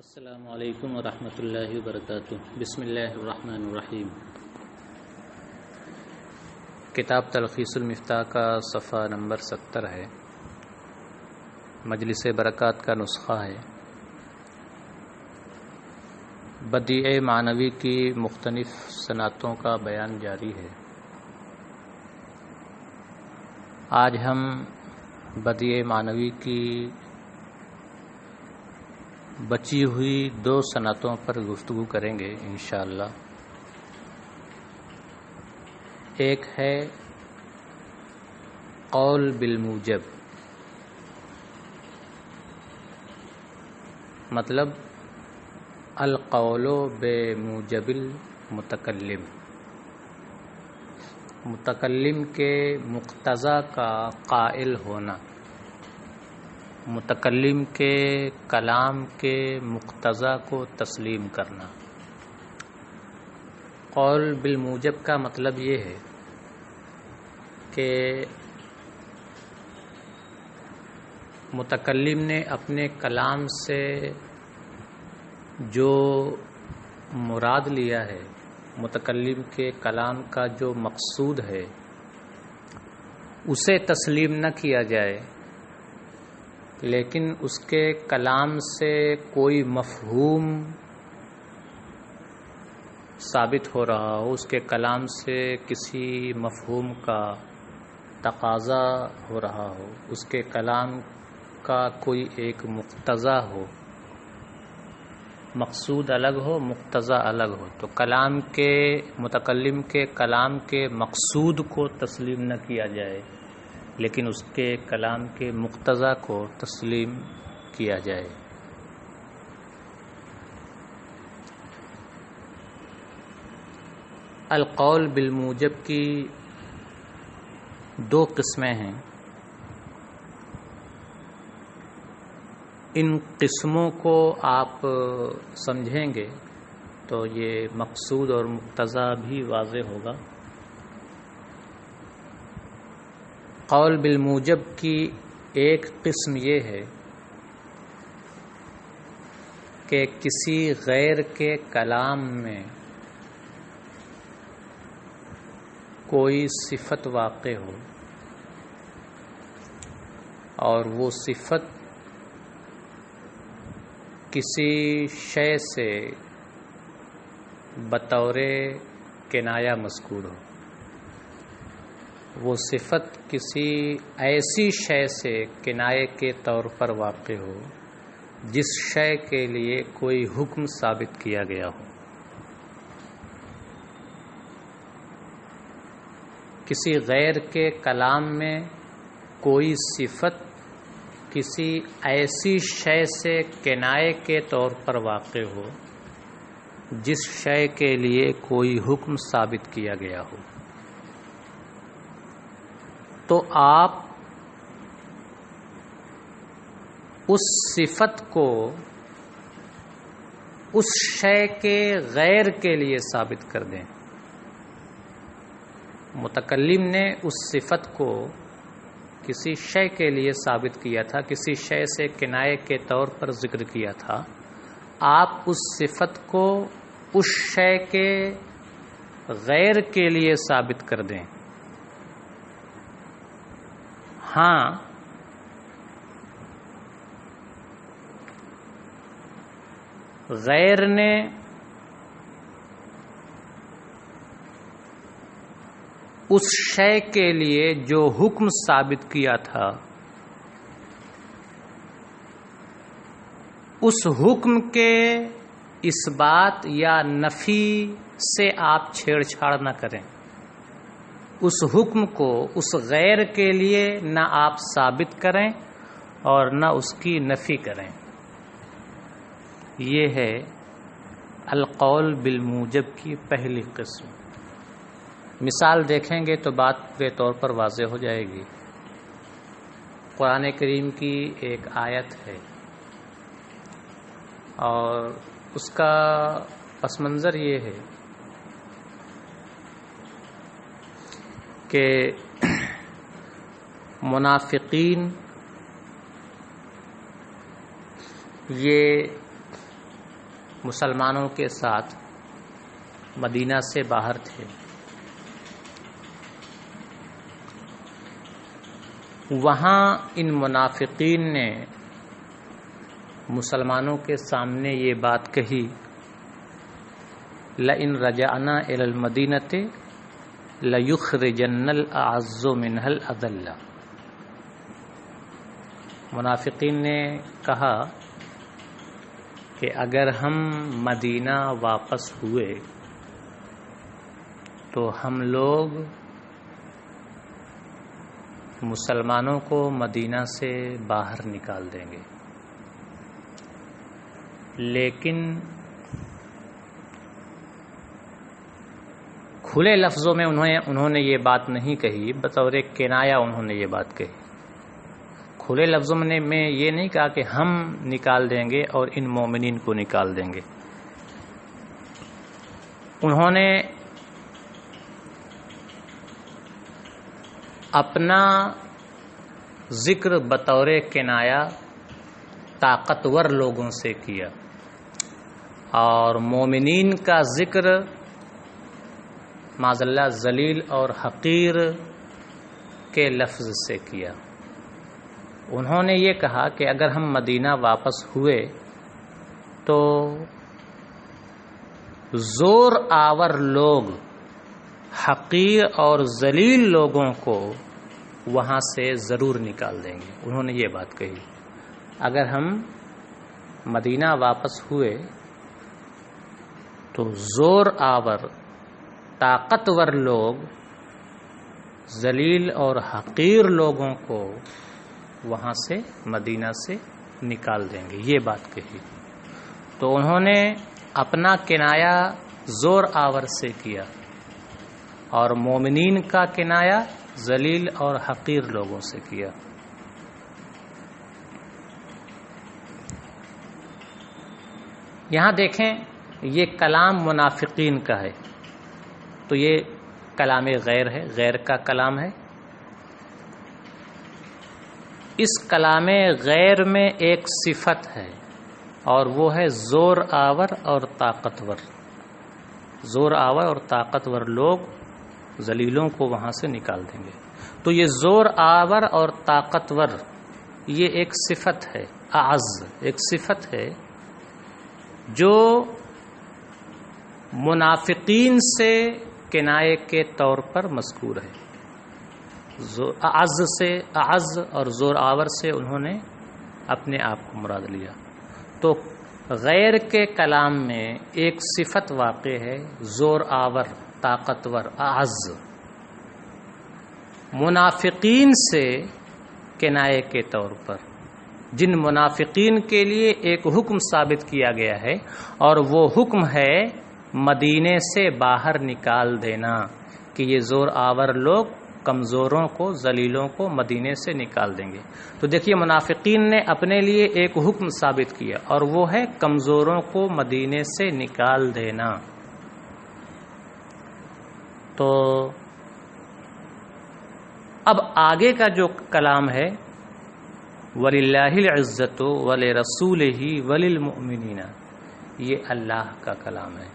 السلام علیکم ورحمۃ اللہ وبرکاتہ۔ بسم اللہ الرحمن الرحیم۔ کتاب تلخیص المفتاح کا صفحہ نمبر 70 ہے، مجلس برکات کا نسخہ ہے۔ بدیع معنوی کی مختلف صنعتوں کا بیان جاری ہے۔ آج ہم بدیع معنوی کی بچی ہوئی 2 صنعتوں پر گفتگو کریں گے انشاءاللہ۔ ایک ہے قول بالموجب، مطلب القول بموجب المتکلم، متکلم کے مقتضی کا قائل ہونا، متکلم کے کلام کے مقتضی کو تسلیم کرنا۔ قول بالموجب کا مطلب یہ ہے کہ متکلم نے اپنے کلام سے جو مراد لیا ہے، متکلم کے کلام کا جو مقصود ہے، اسے تسلیم نہ کیا جائے، لیکن اس کے کلام سے کوئی مفہوم ثابت ہو رہا ہو، اس کے کلام سے کسی مفہوم کا تقاضا ہو رہا ہو، اس کے کلام کا کوئی ایک مقتضی ہو، مقصود الگ ہو مقتضی الگ ہو، تو کلام کے متکلم کے کلام کے مقصود کو تسلیم نہ کیا جائے، لیکن اس کے کلام کے مقتضی کو تسلیم کیا جائے۔ القول بالموجب کی 2 قسمیں ہیں۔ ان قسموں کو آپ سمجھیں گے تو یہ مقصود اور مقتضی بھی واضح ہوگا۔ قول بالموجب کی ایک قسم یہ ہے کہ کسی غیر کے کلام میں کوئی صفت واقع ہو اور وہ صفت کسی شے سے بطور کنایہ مذکور ہو، وہ صفت کسی ایسی شے سے کنایے کے طور پر واقع ہو جس شے کے لیے کوئی حکم ثابت کیا گیا ہو۔ کسی غیر کے کلام میں کوئی صفت کسی ایسی شے سے کنایے کے طور پر واقع ہو جس شے کے لیے کوئی حکم ثابت کیا گیا ہو، تو آپ اس صفت کو اس شے کے غیر کے لیے ثابت کر دیں۔ متکلم نے اس صفت کو کسی شے کے لیے ثابت کیا تھا، کسی شے سے کنایے کے طور پر ذکر کیا تھا، آپ اس صفت کو اس شے کے غیر کے لیے ثابت کر دیں۔ ہاں، غیر نے اس شے کے لیے جو حکم ثابت کیا تھا، اس حکم کے اس بات یا نفی سے آپ چھیڑ چھاڑ نہ کریں۔ اس حکم کو اس غیر کے لیے نہ آپ ثابت کریں اور نہ اس کی نفی کریں۔ یہ ہے القول بالموجب کی پہلی قسم۔ مثال دیکھیں گے تو بات پورے طور پر واضح ہو جائے گی۔ قرآن کریم کی ایک آیت ہے اور اس کا پس منظر یہ ہے کہ منافقین یہ مسلمانوں کے ساتھ مدینہ سے باہر تھے، وہاں ان منافقین نے مسلمانوں کے سامنے یہ بات کہی، لئن رجعنا الی المدینۃ لیخرجن الاعز منها الاذل۔ منافقین نے کہا کہ اگر ہم مدینہ واپس ہوئے تو ہم لوگ مسلمانوں کو مدینہ سے باہر نکال دیں گے، لیکن کھلے لفظوں میں انہوں نے یہ بات نہیں کہی، بطور کنایا انہوں نے یہ بات کہی۔ کھلے لفظوں میں یہ نہیں کہا کہ ہم نکال دیں گے اور ان مومنین کو نکال دیں گے۔ انہوں نے اپنا ذکر بطور کنایا طاقتور لوگوں سے کیا اور مومنین کا ذکر معاذ اللہ ذلیل اور حقیر کے لفظ سے کیا۔ انہوں نے یہ کہا کہ اگر ہم مدینہ واپس ہوئے تو زور آور لوگ، حقیر اور ذلیل لوگوں کو وہاں سے ضرور نکال دیں گے۔ انہوں نے یہ بات کہی، اگر ہم مدینہ واپس ہوئے تو زور آور طاقتور لوگ، ذلیل اور حقیر لوگوں کو وہاں سے مدینہ سے نکال دیں گے، یہ بات کہی۔ تو انہوں نے اپنا کنایا زور آور سے کیا اور مومنین کا کنایا ذلیل اور حقیر لوگوں سے کیا۔ یہاں دیکھیں، یہ کلام منافقین کا ہے، تو یہ کلام غیر ہے، غیر کا کلام ہے۔ اس کلام غیر میں ایک صفت ہے اور وہ ہے زور آور اور طاقتور۔ زور آور اور طاقتور لوگ ذلیلوں کو وہاں سے نکال دیں گے۔ تو یہ زور آور اور طاقتور یہ ایک صفت ہے، اعز ایک صفت ہے جو منافقین سے کنایے کے طور پر مذکور ہے۔ اعز سے، اعز اور زور آور سے انہوں نے اپنے آپ کو مراد لیا۔ تو غیر کے کلام میں ایک صفت واقع ہے، زور آور، طاقتور، اعز۔ منافقین سے کنایے کے طور پر، جن منافقین کے لیے ایک حکم ثابت کیا گیا ہے اور وہ حکم ہے مدینے سے باہر نکال دینا، کہ یہ زور آور لوگ کمزوروں کو، ذلیلوں کو مدینے سے نکال دیں گے۔ تو دیکھیے، منافقین نے اپنے لیے ایک حکم ثابت کیا اور وہ ہے کمزوروں کو مدینے سے نکال دینا۔ تو اب آگے کا جو کلام ہے، وَلِلَّهِ الْعِزَّةُ وَلِرَسُولِهِ وَلِلْمُؤْمِنِينَ، یہ اللہ کا کلام ہے۔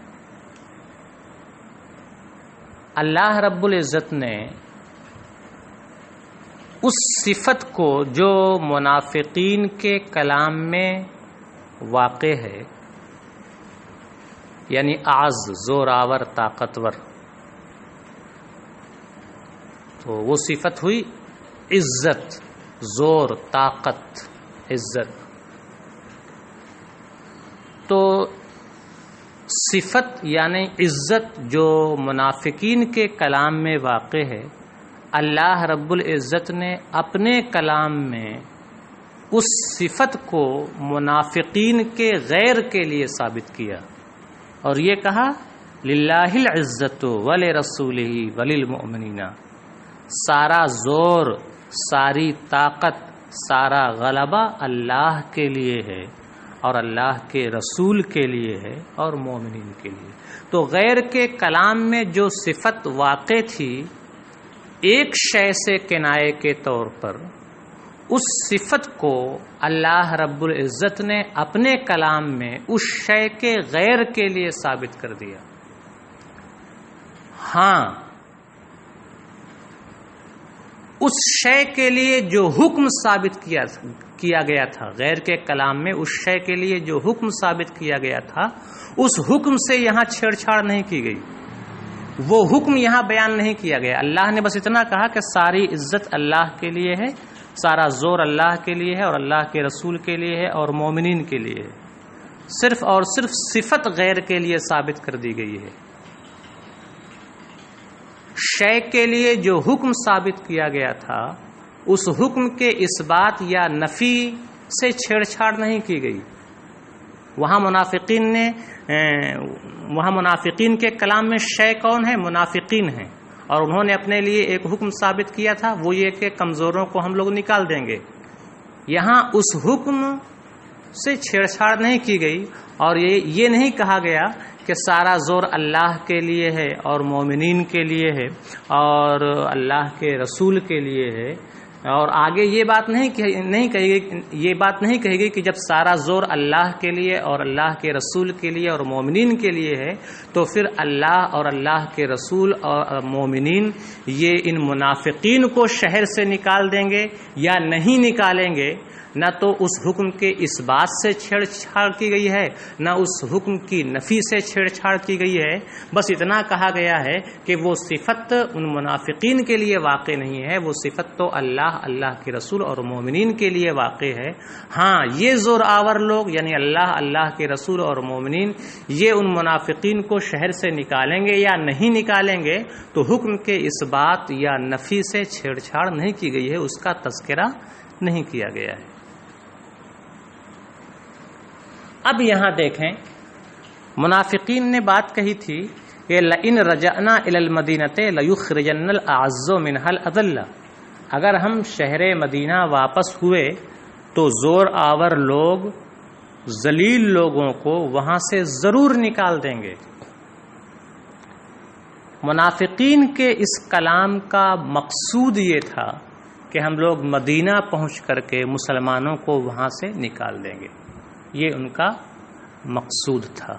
اللہ رب العزت نے اس صفت کو جو منافقین کے کلام میں واقع ہے، یعنی اعز، زور آور، طاقتور، تو وہ صفت ہوئی عزت، زور، طاقت، عزت۔ تو صفت یعنی عزت جو منافقین کے کلام میں واقع ہے، اللہ رب العزت نے اپنے کلام میں اس صفت کو منافقین کے غیر کے لیے ثابت کیا اور یہ کہا للہ العزت ولرسولہ وللمؤمنین، سارا زور، ساری طاقت، سارا غلبہ اللہ کے لیے ہے اور اللہ کے رسول کے لیے ہے اور مومنین کے لیے۔ تو غیر کے کلام میں جو صفت واقع تھی ایک شے سے کنایے کے طور پر، اس صفت کو اللہ رب العزت نے اپنے کلام میں اس شے کے غیر کے لیے ثابت کر دیا. ہاں اس شے کے لیے جو حکم ثابت کیا گیا تھا، غیر کے کلام میں اس شے کے لیے جو حکم ثابت کیا گیا تھا، اس حکم سے یہاں چھیڑ چھاڑ نہیں کی گئی، وہ حکم یہاں بیان نہیں کیا گیا. اللہ نے بس اتنا کہا کہ ساری عزت اللہ کے لیے ہے، سارا زور اللہ کے لیے ہے اور اللہ کے رسول کے لیے ہے اور مومنین کے لیے ہے. صرف اور صرف صفت غیر کے لیے ثابت کر دی گئی ہے. شے کے لیے جو حکم ثابت کیا گیا تھا، اس حکم کے اس بات یا نفی سے چھیڑ چھاڑ نہیں کی گئی. وہاں منافقین کے کلام میں شے کون ہے؟ منافقین ہیں، اور انہوں نے اپنے لیے ایک حکم ثابت کیا تھا، وہ یہ کہ کمزوروں کو ہم لوگ نکال دیں گے. یہاں اس حکم سے چھیڑ چھاڑ نہیں کی گئی اور یہ نہیں کہا گیا کہ سارا زور اللہ کے لیے ہے اور مومنین کے لیے ہے اور اللہ کے رسول کے لیے ہے. اور آگے یہ بات نہیں کہی گئی کہ جب سارا زور اللہ کے لیے اور اللہ کے رسول کے لیے اور مومنین کے لیے ہے تو پھر اللہ اور اللہ کے رسول اور مومنین یہ ان منافقین کو شہر سے نکال دیں گے یا نہیں نکالیں گے. نہ تو اس حکم کے اس بات سے چھیڑ چھاڑ کی گئی ہے، نہ اس حکم کی نفی سے چھیڑ چھاڑ کی گئی ہے. بس اتنا کہا گیا ہے کہ وہ صفت ان منافقین کے لیے واقع نہیں ہے، وہ صفت تو اللہ کے رسول اور مومنین کے لیے واقع ہے. ہاں یہ زور آور لوگ یعنی اللہ کے رسول اور مومنین یہ ان منافقین کو شہر سے نکالیں گے یا نہیں نکالیں گے تو حکم کے اس بات یا نفی سے چھیڑ چھاڑ نہیں کی گئی ہے، اس کا تذکرہ نہیں کیا گیا ہے. اب یہاں دیکھیں، منافقین نے بات کہی تھی کہ لئن رجعنا الی المدینۃ لیخرجن الاعز منها الاذل، اگر ہم شہر مدینہ واپس ہوئے تو زور آور لوگ ذلیل لوگوں کو وہاں سے ضرور نکال دیں گے. منافقین کے اس کلام کا مقصود یہ تھا کہ ہم لوگ مدینہ پہنچ کر کے مسلمانوں کو وہاں سے نکال دیں گے، یہ ان کا مقصود تھا.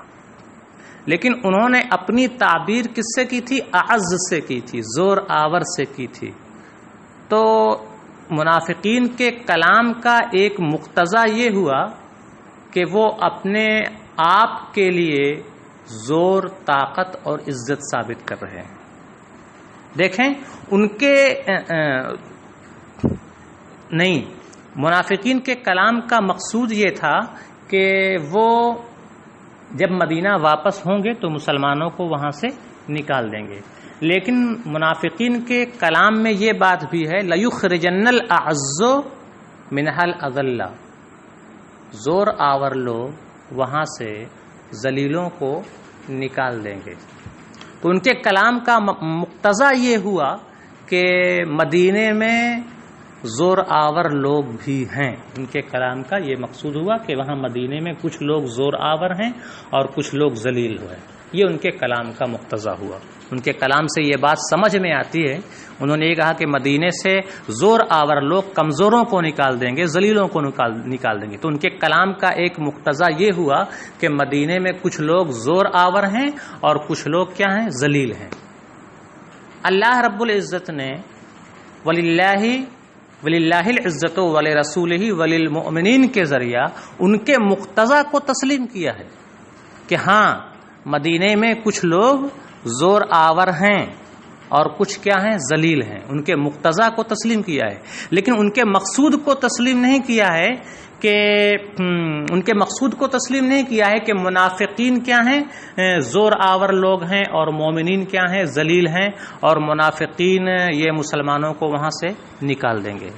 لیکن انہوں نے اپنی تعبیر کس سے کی تھی؟ اعز سے کی تھی، زور آور سے کی تھی. تو منافقین کے کلام کا ایک مقتضا یہ ہوا کہ وہ اپنے آپ کے لیے زور، طاقت اور عزت ثابت کر رہے ہیں. دیکھیں ان کے نہیں، منافقین کے کلام کا مقصود یہ تھا کہ وہ جب مدینہ واپس ہوں گے تو مسلمانوں کو وہاں سے نکال دیں گے. لیکن منافقین کے کلام میں یہ بات بھی ہے لَيُخْرِجَنَّ الْأَعَزُّ مِنْهَا الْأَذَلَّ، زور آور لوگ وہاں سے ذلیلوں کو نکال دیں گے. تو ان کے کلام کا مقتضا یہ ہوا کہ مدینے میں زور آور لوگ بھی ہیں. ان کے کلام کا یہ مقصود ہوا کہ وہاں مدینے میں کچھ لوگ زور آور ہیں اور کچھ لوگ ذلیل ہوئے. یہ ان کے کلام کا مقتضا ہوا. ان کے کلام سے یہ بات سمجھ میں آتی ہے. انہوں نے یہ کہا کہ مدینے سے زور آور لوگ کمزوروں کو نکال دیں گے، ذلیلوں کو نکال دیں گے. تو ان کے کلام کا ایک مقتضا یہ ہوا کہ مدینے میں کچھ لوگ زور آور ہیں اور کچھ لوگ کیا ہیں؟ ذلیل ہیں. اللہ رب العزت نے وَلِلَّهِ الْعِزَّةُ وَلِرَسُولِهِ وَلِلْمُؤْمِنِينَ کے ذریعہ ان کے مقتضا کو تسلیم کیا ہے کہ ہاں مدینے میں کچھ لوگ زور آور ہیں اور کچھ کیا ہیں؟ ذلیل ہیں. ان کے مقتضا کو تسلیم کیا ہے، لیکن ان کے مقصود کو تسلیم نہیں کیا ہے کہ منافقین کیا ہیں؟ زور آور لوگ ہیں اور مومنین کیا ہیں؟ ذلیل ہیں، اور منافقین یہ مسلمانوں کو وہاں سے نکال دیں گے.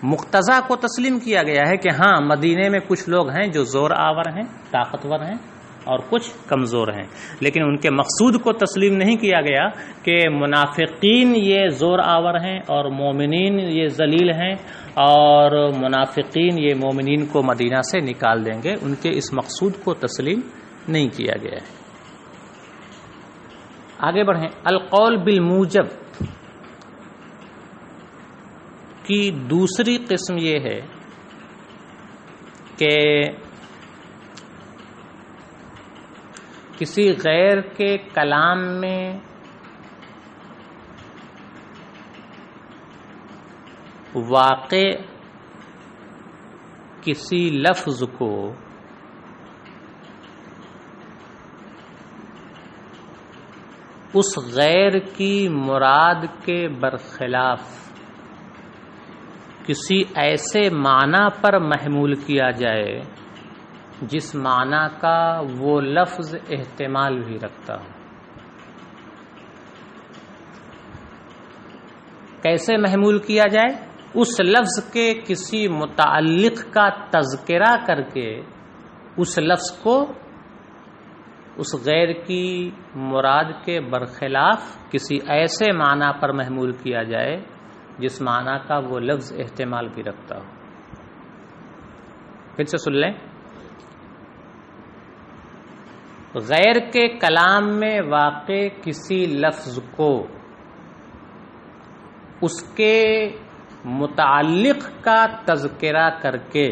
مقتضا کو تسلیم کیا گیا ہے کہ ہاں مدینے میں کچھ لوگ ہیں جو زور آور ہیں، طاقتور ہیں، اور کچھ کمزور ہیں. لیکن ان کے مقصود کو تسلیم نہیں کیا گیا کہ منافقین یہ زور آور ہیں اور مومنین یہ ذلیل ہیں اور منافقین یہ مومنین کو مدینہ سے نکال دیں گے. ان کے اس مقصود کو تسلیم نہیں کیا گیا ہے. آگے بڑھیں. القول بالموجب، کی دوسری قسم یہ ہے کہ کسی غیر کے کلام میں واقع کسی لفظ کو اس غیر کی مراد کے برخلاف کسی ایسے معنی پر محمول کیا جائے جس معنی کا وہ لفظ احتمال بھی رکھتا ہو۔ کیسے محمول کیا جائے؟ اس لفظ کے کسی متعلق کا تذکرہ کر کے اس لفظ کو اس غیر کی مراد کے برخلاف کسی ایسے معنی پر محمول کیا جائے جس معنی کا وہ لفظ احتمال بھی رکھتا ہو۔ پھر سے سن لیں، غیر کے کلام میں واقع کسی لفظ کو اس کے متعلق کا تذکرہ کر کے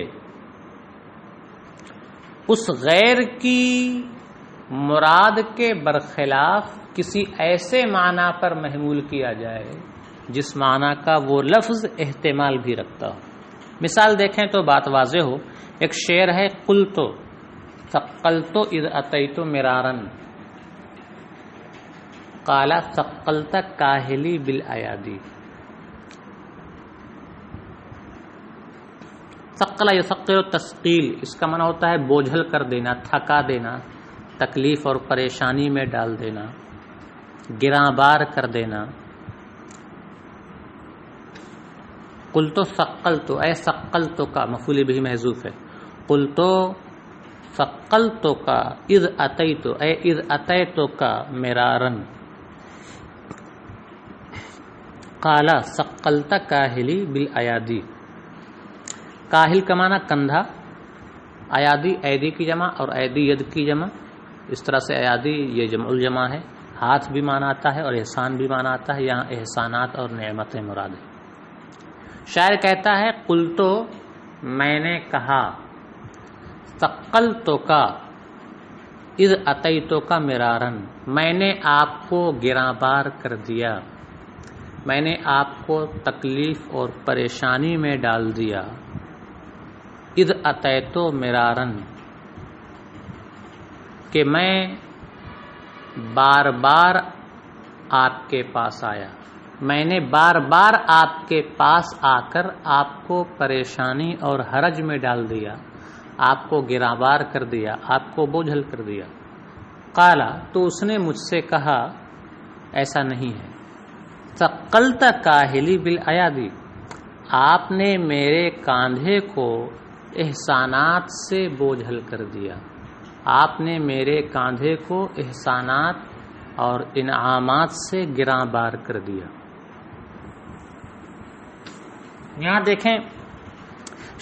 اس غیر کی مراد کے برخلاف کسی ایسے معنی پر محمول کیا جائے جس معنی کا وہ لفظ احتمال بھی رکھتا ہو۔ مثال دیکھیں تو بات واضح ہو۔ ایک شعر ہے، قلت ثقلت اذ اتیت مرارا قال ثقلت کاہلی بالایادی۔ ثقل یثقل تثقیل، اس کا معنی ہوتا ہے بوجھل کر دینا، تھکا دینا، تکلیف اور پریشانی میں ڈال دینا، گراں بار کر دینا۔ قلت ثقلت، اے ثقلت کا مفعول بہ محذوف ہے، قلت ثقلت کا اذ اتیت، اے اذ اتیت کا مرارا، قال ثقلت کاہلی بالایادی۔ کاہل کا معنی کندھا، ایادی ایدی کی جمع اور ایدی ید کی جمع، اس طرح سے ایادی یہ جمع الجمع ہے، ہاتھ بھی معنی آتا ہے اور احسان بھی معنی آتا ہے، یہاں احسانات اور نعمتیں مراد ہیں۔ شاعر کہتا ہے، قلتو میں نے کہا، ثقلتو کا اذ اتیتو کا مرارن، میں نے آپ کو گراں بار کر دیا، میں نے آپ کو تکلیف اور پریشانی میں ڈال دیا، اذ اتیتو مرارن، کہ میں بار بار آپ کے پاس آیا، میں نے بار بار آپ کے پاس آ کر آپ کو پریشانی اور حرج میں ڈال دیا، آپ کو گراں بار کر دیا، آپ کو بوجھل کر دیا۔ قالا، تو اس نے مجھ سے کہا ایسا نہیں ہے، ثقلت کاہلی بالایادی، آپ نے میرے کاندھے کو احسانات سے بوجھل کر دیا، آپ نے میرے کاندھے کو احسانات اور انعامات سے گراں بار کر دیا۔ یہاں دیکھیں،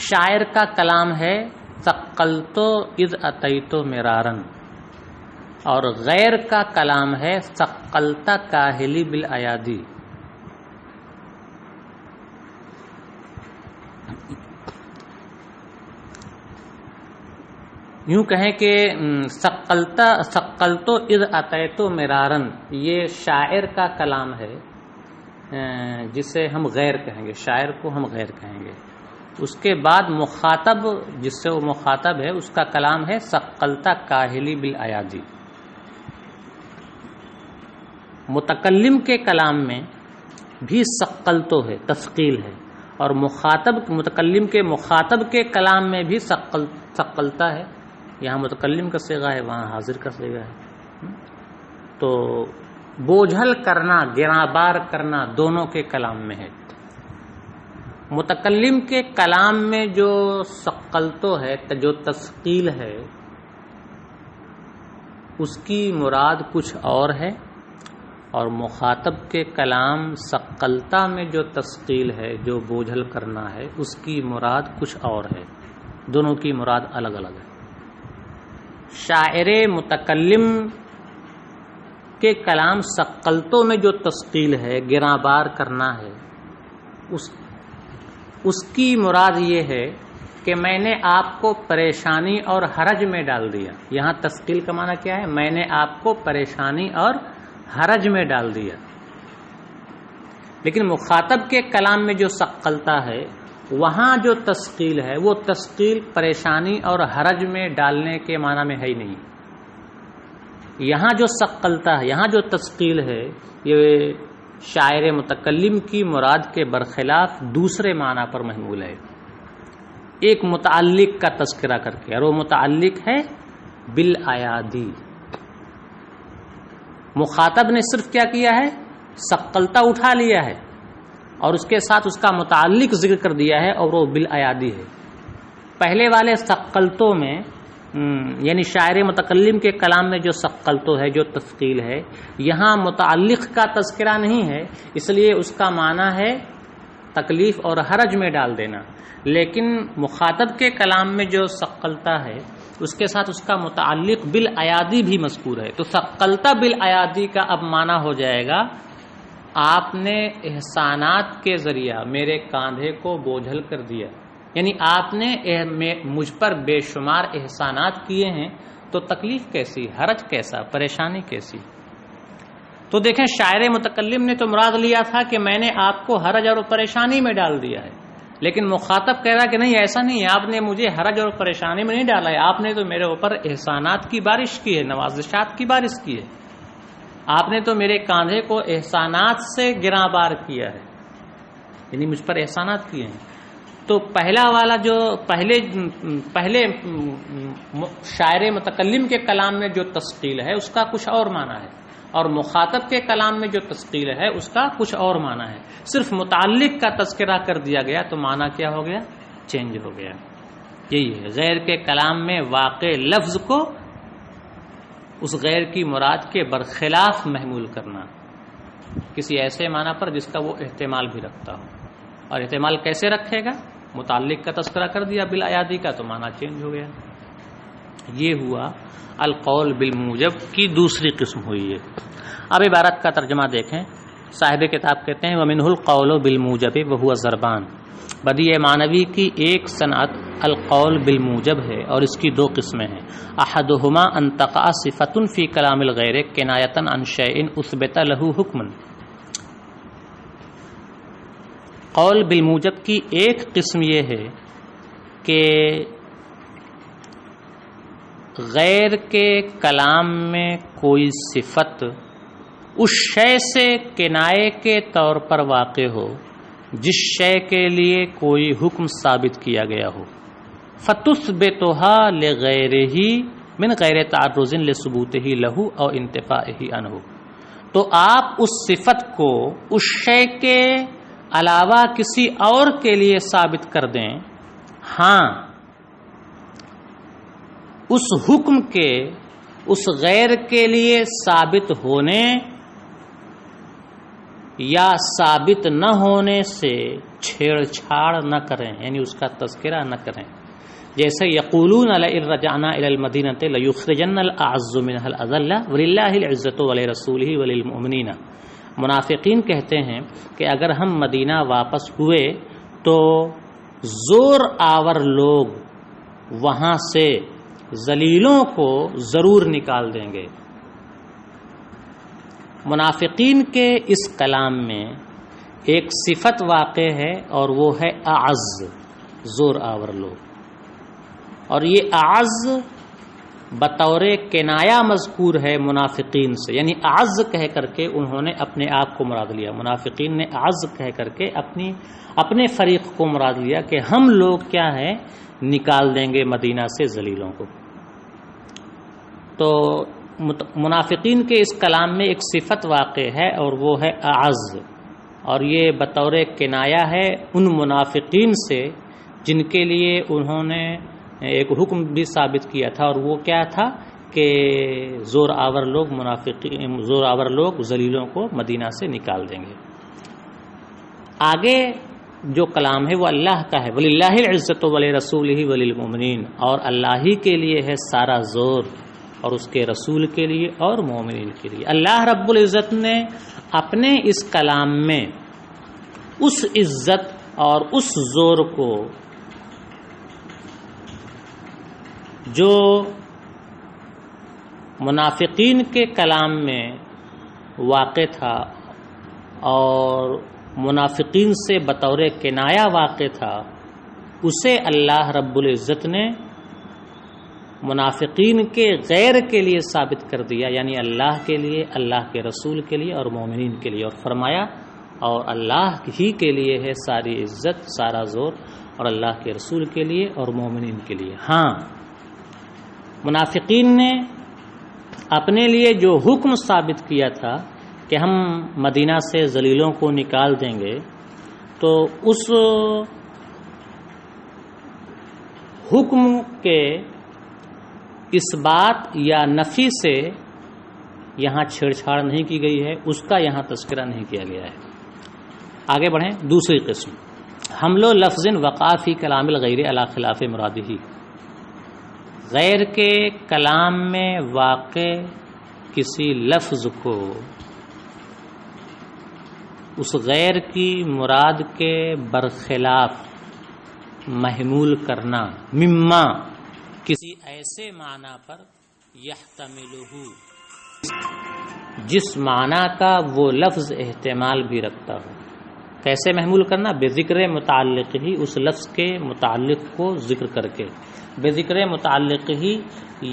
شاعر کا کلام ہے ثقلت اذ اتیت مرارا، اور غیر کا کلام ہے ثقلت کاہلی بالایادی۔ یوں کہیں کہ ثقلت اذ اتیت مرارا، یہ شاعر کا کلام ہے جسے ہم غیر کہیں گے، شاعر کو ہم غیر کہیں گے۔ اس کے بعد مخاطب جس سے وہ مخاطب ہے اس کا کلام ہے ثقلت کاہلی بالایادی۔ متکلم کے کلام میں بھی ثقلتو ہے، تثقیل ہے، اور متکلم کے مخاطب کے کلام میں بھی ثقلتا ہے، یہاں متکلم کا صیغہ ہے، وہاں حاضر کا صیغہ ہے۔ تو بوجھل کرنا، گراں بار کرنا دونوں کے کلام میں ہے۔ متکلم کے کلام میں جو ثقلتو ہے، جو تثقیل ہے، اس کی مراد کچھ اور ہے، اور مخاطب کے کلام ثقلتا میں جو تثقیل ہے، جو بوجھل کرنا ہے، اس کی مراد کچھ اور ہے، دونوں کی مراد الگ الگ ہے۔ شاعر متکلم کے کلام ثقلتو میں جو تثقیل ہے، گراں بار کرنا ہے، اس کی مراد یہ ہے کہ میں نے آپ کو پریشانی اور حرج میں ڈال دیا. یہاں تثقیل کا معنی کیا ہے؟ میں نے آپ کو پریشانی اور حرج میں ڈال دیا. لیکن مخاطب کے کلام میں جو ثقلتا ہے وہاں جو تثقیل ہے وہ تثقیل پریشانی اور حرج میں ڈالنے کے معنی میں ہے ہی نہیں. یہاں جو ثقلتا ہے، یہاں جو تثقیل ہے، یہ شاعر متکلم کی مراد کے برخلاف دوسرے معنی پر محمول ہے، ایک متعلق کا تذکرہ کر کے، اور وہ متعلق ہے بالایادی. مخاطب نے صرف کیا کیا ہے؟ ثقلتا اٹھا لیا ہے اور اس کے ساتھ اس کا متعلق ذکر کر دیا ہے، اور وہ بالایادی ہے. پہلے والے ثقلتوں میں یعنی شاعر متکلم کے کلام میں جو ثقلتو ہے، جو تثقیل ہے، یہاں متعلق کا تذکرہ نہیں ہے، اس لیے اس کا معنی ہے تکلیف اور حرج میں ڈال دینا. لیکن مخاطب کے کلام میں جو ثقلتا ہے اس کے ساتھ اس کا متعلق بالایادی بھی مذکور ہے. تو ثقلتا بالایادی کا اب معنی ہو جائے گا آپ نے احسانات کے ذریعہ میرے کاندھے کو بوجھل کر دیا، یعنی آپ نے مجھ پر بے شمار احسانات کیے ہیں، تو تکلیف کیسی، حرج کیسا، پریشانی کیسی. تو دیکھیں شاعر متکلم نے تو مراد لیا تھا کہ میں نے آپ کو حرج اور پریشانی میں ڈال دیا ہے، لیکن مخاطب کہہ رہا کہ نہیں ایسا نہیں ہے، آپ نے مجھے حرج اور پریشانی میں نہیں ڈالا ہے، آپ نے تو میرے اوپر احسانات کی بارش کی ہے، نوازشات کی بارش کی ہے، آپ نے تو میرے کاندھے کو احسانات سے گراں بار کیا ہے، یعنی مجھ پر احسانات کیے ہیں. تو پہلا والا جو پہلے شاعر متکلم کے کلام میں جو تثقیل ہے اس کا کچھ اور معنی ہے، اور مخاطب کے کلام میں جو تثقیل ہے اس کا کچھ اور معنی ہے. صرف متعلق کا تذکرہ کر دیا گیا تو معنی کیا ہو گیا؟ چینج ہو گیا. یہی ہے غیر کے کلام میں واقع لفظ کو اس غیر کی مراد کے برخلاف محمول کرنا کسی ایسے معنی پر جس کا وہ احتمال بھی رکھتا ہو. اور احتمال کیسے رکھے گا؟ متعلق کا تذکرہ کر دیا بالایادی کا تو معنی چینج ہو گیا. یہ ہوا القول بالموجب کی دوسری قسم ہوئی ہے. اب عبارت کا ترجمہ دیکھیں. صاحب کتاب کہتے ہیں وَمِنْهُ الْقَوْلُ بِالْمُوجَبِ وَهُوَ ضربان. بدیع معنوی کی ایک صنعت القول بالموجب ہے اور اس کی دو قسمیں ہیں. احدہما ان تقع صفۃ فی کلام الغیر کنایۃ عن شیء اثبت له حکما. قول بالموجب کی ایک قسم یہ ہے کہ غیر کے کلام میں کوئی صفت اس شے سے کنایے کے طور پر واقع ہو جس شے کے لیے کوئی حکم ثابت کیا گیا ہو. فَتُثْبِتُهَا لِغَيْرِهِ مِنْ غَيْرِ تَعَرُّضٍ لِثُبُوتِهِ لَهُ أَوْ انْتِفَائِهِ عَنْهُ. تو آپ اس صفت کو اس شے کے علاوہ کسی اور کے لیے ثابت کر دیں، ہاں اس حکم کے اس غیر کے لیے ثابت ہونے یا ثابت نہ ہونے سے چھیڑ چھاڑ نہ کریں، یعنی اس کا تذکرہ نہ کریں. جیسے یقولون لئن رجعنا الى المدینۃ لیخرجن الاعز منها الاذل وللہ العزۃ ولرسولہ وللمؤمنین. منافقین کہتے ہیں کہ اگر ہم مدینہ واپس ہوئے تو زور آور لوگ وہاں سے ذلیلوں کو ضرور نکال دیں گے. منافقین کے اس کلام میں ایک صفت واقع ہے اور وہ ہے اعز، زور آور لوگ. اور یہ اعز بطور کنایا مذکور ہے منافقین سے، یعنی اعز کہہ کر کے انہوں نے اپنے آپ کو مراد لیا. منافقین نے اعز کہہ کر کے اپنے فریق کو مراد لیا کہ ہم لوگ کیا ہے نکال دیں گے مدینہ سے ذلیلوں کو. تو منافقین کے اس کلام میں ایک صفت واقع ہے اور وہ ہے اعز، اور یہ بطور کنایا ہے ان منافقین سے جن کے لیے انہوں نے ایک حکم بھی ثابت کیا تھا، اور وہ کیا تھا کہ زور آور لوگ ذلیلوں کو مدینہ سے نکال دیں گے. آگے جو کلام ہے وہ اللہ کا ہے. وَلِلَّهِ الْعِزَّةُ وَلِرَسُولِهِ وَلِلْمُؤْمِنِينَ. اور اللہ ہی کے لیے ہے سارا زور اور اس کے رسول کے لیے اور مومنین کے لیے. اللہ رب العزت نے اپنے اس کلام میں اس عزت اور اس زور کو جو منافقین کے کلام میں واقع تھا اور منافقین سے بطور کنایا واقع تھا، اسے اللہ رب العزت نے منافقین کے غیر کے لیے ثابت کر دیا، یعنی اللہ کے لیے، اللہ کے رسول کے لیے اور مومنین کے لیے، اور فرمایا اور اللہ ہی کے لیے ہے ساری عزت، سارا زور، اور اللہ کے رسول کے لیے اور مومنین کے لیے۔ ہاں، منافقین نے اپنے لیے جو حکم ثابت کیا تھا کہ ہم مدینہ سے ذلیلوں کو نکال دیں گے، تو اس حکم کے اس بات یا نفی سے یہاں چھیڑ چھاڑ نہیں کی گئی ہے، اس کا یہاں تذکرہ نہیں کیا گیا ہے۔ آگے بڑھیں، دوسری قسم، حمل و لفظ وقع فی کلام الغیر علی خلاف مرادہ، غیر کے کلام میں واقع کسی لفظ کو اس غیر کی مراد کے برخلاف محمول کرنا، مما کسی ایسے معنی پر یحتملہ، جس معنی کا وہ لفظ احتمال بھی رکھتا ہو۔ کیسے محمول کرنا؟ بذکر متعلق ہی، اس لفظ کے متعلق کو ذکر کر کے۔ بذکر متعلق ہی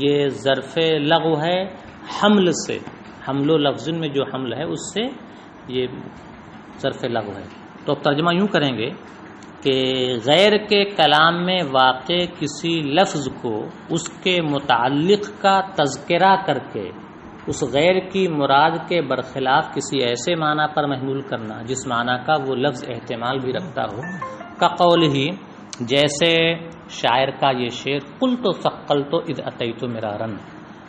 یہ ظرف لغو ہے، حمل سے، حمل و لفظ میں جو حمل ہے اس سے یہ ظرف لغو ہے۔ تو اب ترجمہ یوں کریں گے کہ غیر کے کلام میں واقع کسی لفظ کو اس کے متعلق کا تذکرہ کر کے اس غیر کی مراد کے برخلاف کسی ایسے معنی پر محمول کرنا جس معنی کا وہ لفظ احتمال بھی رکھتا ہو، کقول ہی، جیسے شاعر کا یہ شعر، قلت ثقلت اذ اتیت مرارا،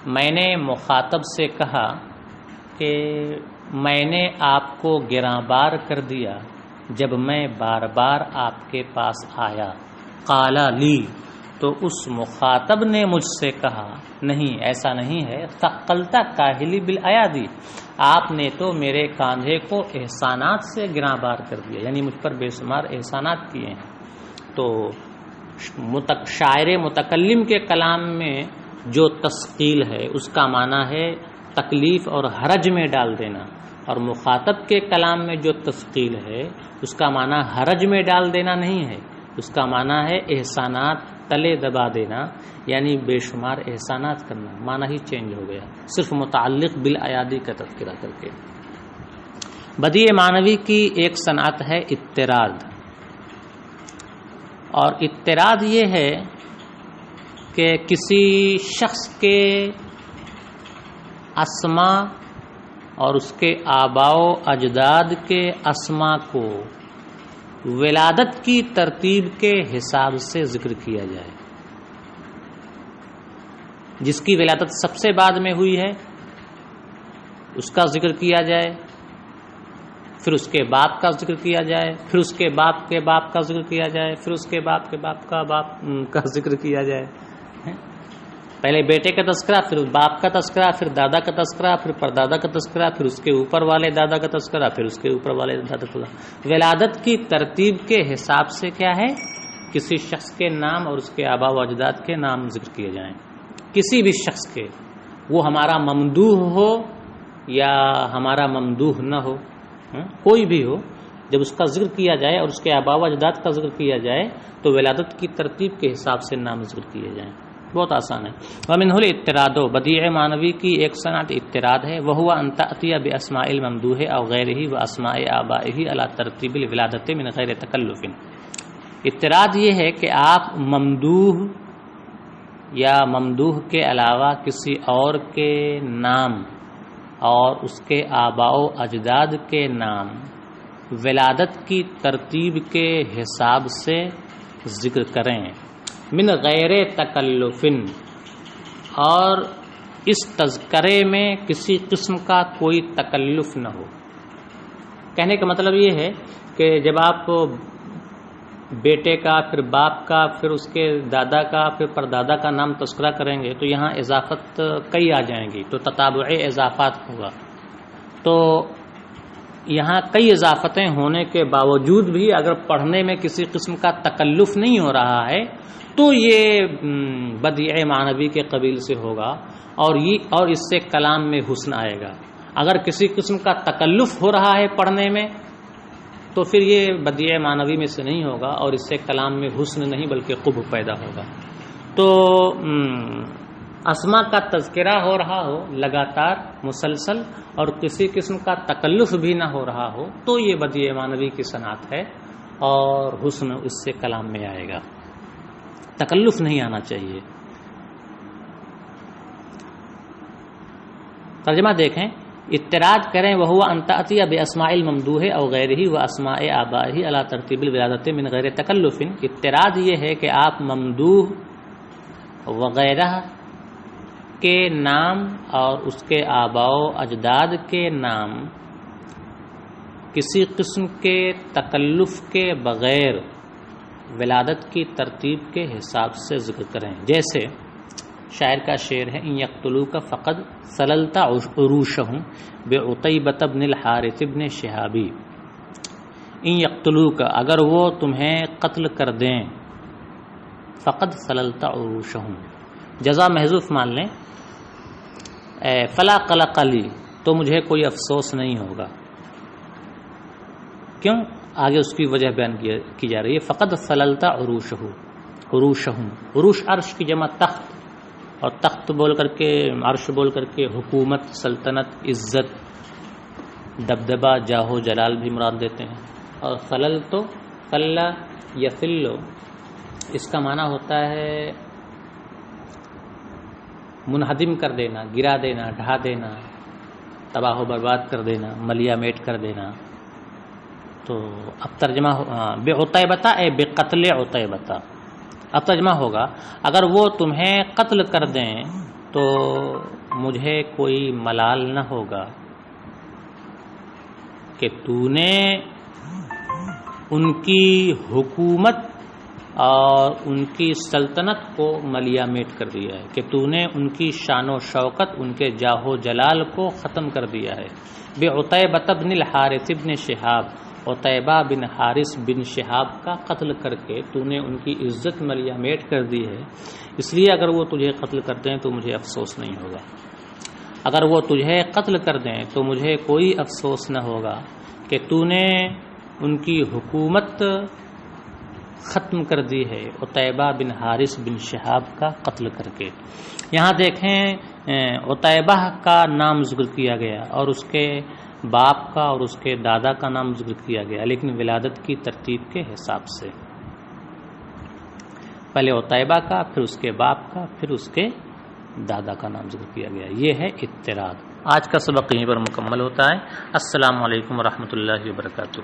میں نے مخاطب سے کہا کہ میں نے آپ کو گراں بار کر دیا جب میں بار بار آپ کے پاس آیا۔ قال لی، تو اس مخاطب نے مجھ سے کہا، نہیں ایسا نہیں ہے، ثقلت کاہلی بالایادی، آپ نے تو میرے کاندھے کو احسانات سے گراں بار کر دیا، یعنی مجھ پر بے شمار احسانات کیے ہیں۔ تو شاعر متکلم کے کلام میں جو تثقیل ہے اس کا معنی ہے تکلیف اور حرج میں ڈال دینا، اور مخاطب کے کلام میں جو تثقیل ہے اس کا معنی حرج میں ڈال دینا نہیں ہے، اس کا معنی ہے احسانات تلے دبا دینا، یعنی بے شمار احسانات کرنا، معنی ہی چینج ہو گیا، صرف متعلق بالایادی کا تذکرہ کر کے۔ بدیع معنوی کی ایک صنعت ہے اضطراد، اور اضطراد یہ ہے کہ کسی شخص کے اسماء اور اس کے آباء و اجداد کے اسماء کو ولادت کی ترتیب کے حساب سے ذکر کیا جائے۔ جس کی ولادت سب سے بعد میں ہوئی ہے اس کا ذکر کیا جائے، پھر اس کے باپ کا ذکر کیا جائے، پھر اس کے باپ کے باپ کا ذکر کیا جائے، پھر اس کے باپ کے باپ کا باپ کا ذکر کیا جائے۔ پہلے بیٹے کا تذکرہ، پھر باپ کا تذکرہ، پھر دادا کا تذکرہ، پھر پردادا کا تذکرہ، پھر اس کے اوپر والے دادا کا تذکرہ، پھر اس کے اوپر والے دادا کا تذکرہ۔ ولادت کی ترتیب کے حساب سے کیا ہے؟ کسی شخص کے نام اور اس کے آباء و اجداد کے نام ذکر کیے جائیں، کسی بھی شخص کے، وہ ہمارا ممدوح ہو یا ہمارا ممدوح نہ ہو، کوئی بھی ہو، جب اس کا ذکر کیا جائے اور اس کے آباء و اجداد کا ذکر کیا جائے تو ولادت کی ترتیب کے حساب سے نام ذکر کیے جائیں۔ بہت آسان ہے۔ ومنہ الاضطراد، بدیع معنوی کی ایک صنعت اضطراد ہے، وہو ان تأتی باسماء الممدوح او غیرہ واسماء آبائہ علی ترتیب الولادۃ من غیر تکلف۔ اضطراد یہ ہے کہ آپ ممدوح یا ممدوح کے علاوہ کسی اور کے نام اور اس کے آباء و اجداد کے نام ولادت کی ترتیب کے حساب سے ذکر کریں، من غیر تکلف، اور اس تذکرے میں کسی قسم کا کوئی تکلف نہ ہو۔ کہنے کا مطلب یہ ہے کہ جب آپ بیٹے کا، پھر باپ کا، پھر اس کے دادا کا، پھر پردادا کا نام تذکرہ کریں گے تو یہاں اضافت کئی آ جائیں گی، تو تتابع اضافات ہوگا۔ تو یہاں کئی اضافتیں ہونے کے باوجود بھی اگر پڑھنے میں کسی قسم کا تکلف نہیں ہو رہا ہے تو یہ بدیع معنوی کے قبیل سے ہوگا اور اس سے کلام میں حسن آئے گا۔ اگر کسی قسم کا تکلف ہو رہا ہے پڑھنے میں تو پھر یہ بدیع معنوی میں سے نہیں ہوگا اور اس سے کلام میں حسن نہیں بلکہ قبح پیدا ہوگا۔ تو اسما کا تذکرہ ہو رہا ہو لگاتار مسلسل اور کسی قسم کا تکلف بھی نہ ہو رہا ہو تو یہ بدیع معنوی کی صنعت ہے اور حسن اس سے کلام میں آئے گا، تکلف نہیں آنا چاہیے۔ ترجمہ دیکھیں، اطراد کریں وہو ان تأتی باسماء الممدوح او غیرہ و اسماء آبائہ علی ترتیب الولادۃ من غیر تکلف۔ اطراد یہ ہے کہ آپ ممدوح وغیرہ کے نام اور اس کے آباء و اجداد کے نام کسی قسم کے تکلف کے بغیر ولادت کی ترتیب کے حساب سے ذکر کریں۔ جیسے شاعر کا شعر ہے، ان یقتلوک فقد سللت عروشہم بعتیبۃ بن الحارث بن شہابی۔ ان یقتلوک، اگر وہ تمہیں قتل کر دیں، فقد سللت عروشہم، جزا محذوف مان لیں، فلا قلق لی، تو مجھے کوئی افسوس نہیں ہوگا۔ کیوں؟ آگے اس کی وجہ بیان کی جا رہی ہے۔ فقد سللت عروشہم، عروش عرش کی جمع تخت، اور تخت بول کر کے عرش بول کر کے حکومت، سلطنت، عزت، دبدبہ، جاہو جلال بھی مراد دیتے ہیں۔ اور فلل تو فلا یفلو، اس کا معنی ہوتا ہے منہدم کر دینا، گرا دینا، ڈھا دینا، تباہ و برباد کر دینا، ملیا میٹ کر دینا۔ تو اب ترجمہ بے عتیبۃ اے بے قتل عتیبۃ، اب ترجمہ ہوگا اگر وہ تمہیں قتل کر دیں تو مجھے کوئی ملال نہ ہوگا کہ تو نے ان کی حکومت اور ان کی سلطنت کو ملیا میٹ کر دیا ہے، کہ تو نے ان کی شان و شوکت، ان کے جاہ و جلال کو ختم کر دیا ہے۔ بے عتیبۃ بن الحارث بن شہاب، عتیبہ بن حارث بن شہاب کا قتل کر کے تو نے ان کی عزت ملیا میٹ کر دی ہے، اس لیے اگر وہ تجھے قتل کرتے ہیں تو مجھے افسوس نہیں ہوگا۔ اگر وہ تجھے قتل کر دیں تو مجھے کوئی افسوس نہ ہوگا کہ تو نے ان کی حکومت ختم کر دی ہے عتیبہ بن حارث بن شہاب کا قتل کر کے۔ یہاں دیکھیں عتیبہ کا نام ذکر کیا گیا اور اس کے باپ کا اور اس کے دادا کا نام ذکر کیا گیا، لیکن ولادت کی ترتیب کے حساب سے، پہلے عتیبہ کا، پھر اس کے باپ کا، پھر اس کے دادا کا نام ذکر کیا گیا۔ یہ ہے اطراد۔ آج کا سبق یہیں پر مکمل ہوتا ہے۔ السلام علیکم ورحمۃ اللہ وبرکاتہ۔